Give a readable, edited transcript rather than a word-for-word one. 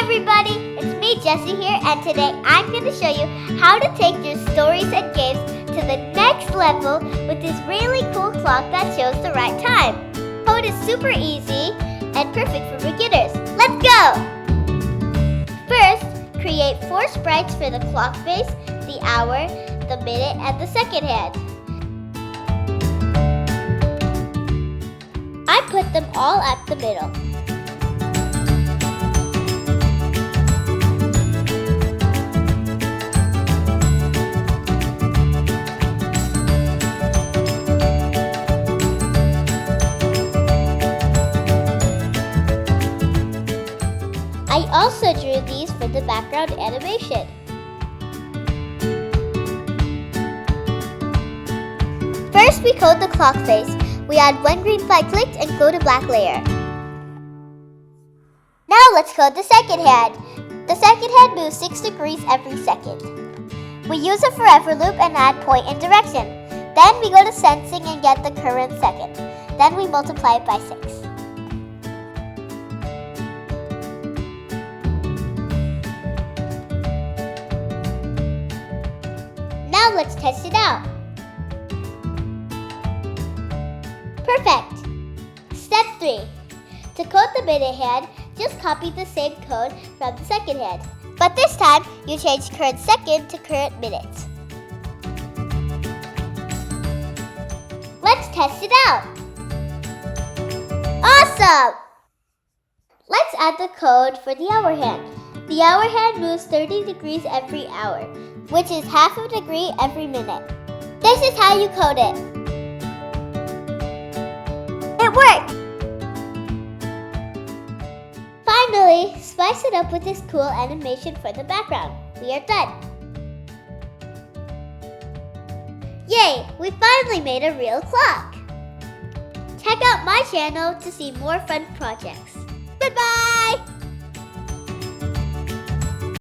everybody, it's me Jessie here, and today I'm going to show you how to take your stories and games to the next level with this really cool clock that shows the right time. Code is super easy and perfect for beginners. Let's go! First, create 4 sprites for the clock face, the hour, the minute, and the second hand. I put them all at the middle. I also drew these for the background animation. First, we code the clock face. We add 1 green flag clicked and go to black layer. Now let's code the second hand. The second hand moves 6 degrees every second. We use a forever loop and add point and direction. Then we go to sensing and get the current second. Then we multiply it by 6. Now let's test it out. Perfect! Step 3. To code the minute hand, just copy the same code from the second hand. But this time, you change current second to current minute. Let's test it out! Awesome! Let's add the code for the hour hand. The hour hand moves 30 degrees every hour, which is half a degree every minute. This is how you code it. It worked! Finally, spice it up with this cool animation for the background. We are done. Yay! We finally made a real clock! Check out my channel to see more fun projects. Goodbye!